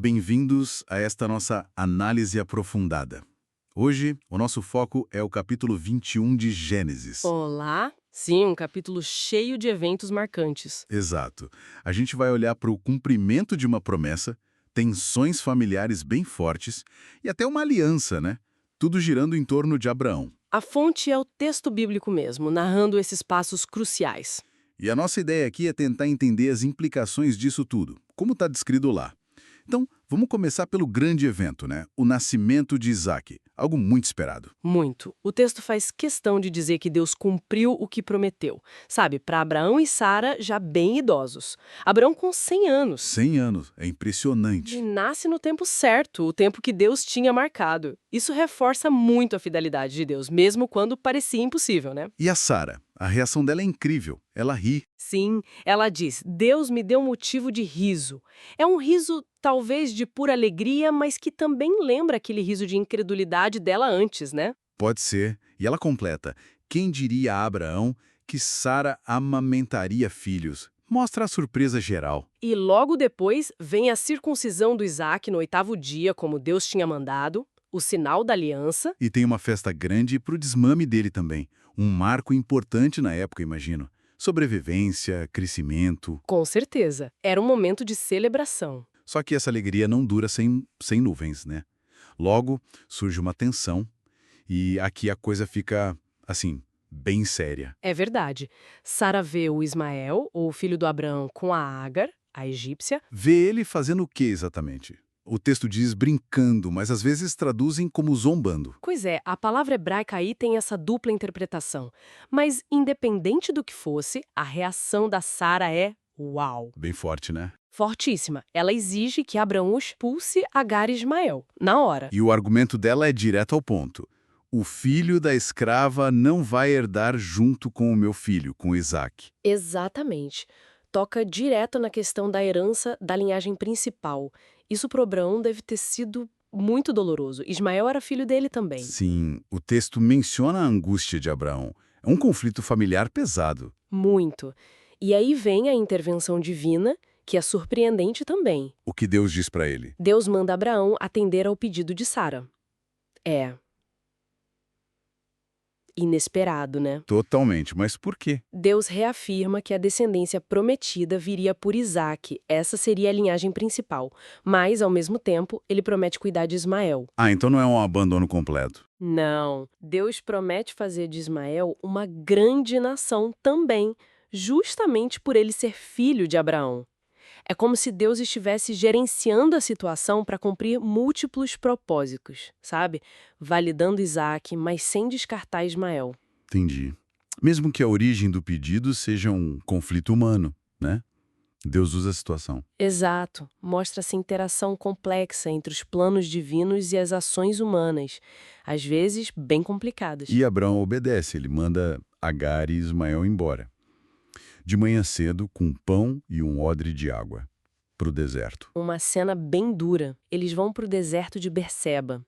Bem-vindos a esta nossa análise aprofundada. Hoje, o nosso foco é o capítulo 21 de Gênesis. Olá! Sim, um capítulo cheio de eventos marcantes. Exato. A gente vai olhar para o cumprimento de uma promessa, tensões familiares bem fortes e até uma aliança, né? Tudo girando em torno de Abraão. A fonte é o texto bíblico mesmo, narrando esses passos cruciais. E a nossa ideia aqui é tentar entender as implicações disso tudo, como está descrito lá. Então, vamos começar pelo grande evento, né? O nascimento de Isaac, algo muito esperado. Muito. O texto faz questão de dizer que Deus cumpriu o que prometeu. Sabe, para Abraão e Sara já bem idosos. Abraão com 100 anos. 100 anos, é E impressionante. nasce no tempo certo, o tempo que Deus tinha marcado. Isso reforça muito a fidelidade de Deus, mesmo quando parecia impossível, né? E a Sara? A reação dela é incrível. Ela ri. Sim, ela diz: Deus me deu motivo de riso. É um riso, talvez, de pura alegria, mas que também lembra aquele riso de incredulidade dela antes, né? Pode ser. E ela completa. Quem diria a Abraão que Sara amamentaria filhos? Mostra a surpresa geral. E logo depois vem a circuncisão do Isaac no 8º dia, como Deus tinha mandado, o sinal da aliança. E tem uma festa grande para o desmame dele também. Um marco importante na época, imagino. Sobrevivência, crescimento. Com certeza, era um momento de celebração. Só que essa alegria não dura sem nuvens, né? Logo, surge uma tensão e aqui a coisa fica, assim, bem séria. É verdade. Sara vê o Ismael, o filho do Abraão, com a Agar, a egípcia. Vê ele fazendo o que exatamente? O texto diz brincando, mas às vezes traduzem como zombando. Pois é, a palavra hebraica aí tem essa dupla interpretação. Mas, independente do que fosse, a reação da Sara é uau! Bem forte, né? Fortíssima. Ela exige que Abraão expulse Agar e Ismael, na hora. E o argumento dela é direto ao ponto. O filho da escrava não vai herdar junto com o meu filho, com Isaac. Exatamente. Toca direto na questão da herança da linhagem principal. Isso para Abraão deve ter sido muito doloroso. Ismael era filho dele também. Sim, o texto menciona a angústia de Abraão. É um conflito familiar pesado. Muito. E aí vem a intervenção divina, que é surpreendente também. O que Deus diz para ele? Deus manda Abraão atender ao pedido de Sara. É inesperado, né? Totalmente, mas por quê? Deus reafirma que a descendência prometida viria por Isaque. Essa seria a linhagem principal. Mas, ao mesmo tempo, ele promete cuidar de Ismael. Ah, então não é um abandono completo. Não. Deus promete fazer de Ismael uma grande nação também, justamente por ele ser filho de Abraão. É como se Deus estivesse gerenciando a situação para cumprir múltiplos propósitos, sabe? Validando Isaac, mas sem descartar Ismael. Entendi. Mesmo que a origem do pedido seja um conflito humano, né? Deus usa a situação. Exato. Mostra essa interação complexa entre os planos divinos e as ações humanas, às vezes bem complicadas. E Abraão obedece, ele manda Agar e Ismael embora. De manhã cedo, com pão e um odre de água, para o deserto. Uma cena bem dura. Eles vão para o deserto de Berseba.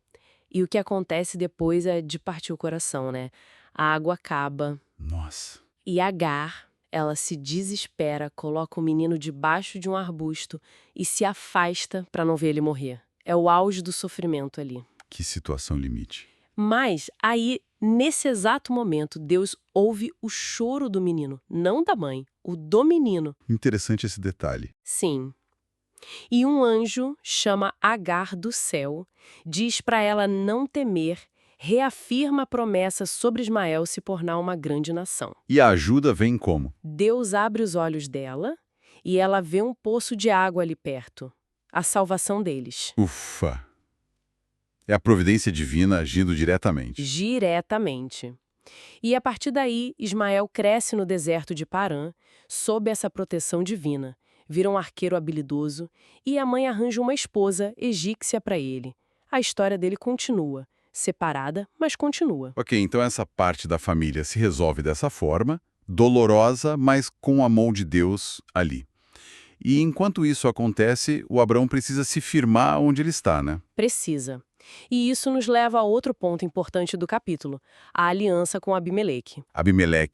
E o que acontece depois é de partir o coração, né? A água acaba. Nossa. E Agar, ela se desespera, coloca o menino debaixo de um arbusto e se afasta para não ver ele morrer. É o auge do sofrimento ali. Que situação limite. Mas aí, nesse exato momento, Deus ouve o choro do menino, não da mãe, o do menino. Interessante esse detalhe. Sim. E um anjo chama Agar do céu, diz para ela não temer, reafirma a promessa sobre Ismael se tornar uma grande nação. E a ajuda vem como? Deus abre os olhos dela e ela vê um poço de água ali perto. A salvação deles. Ufa! É a providência divina agindo diretamente. Diretamente. E a partir daí, Ismael cresce no deserto de Parã, sob essa proteção divina. Vira um arqueiro habilidoso e a mãe arranja uma esposa egípcia para ele. A história dele continua. Separada, mas continua. Ok, então essa parte da família se resolve dessa forma, dolorosa, mas com a mão de Deus ali. E enquanto isso acontece, o Abraão precisa se firmar onde ele está, né? Precisa. E isso nos leva a outro ponto importante do capítulo, a aliança com Abimeleque. Abimeleque,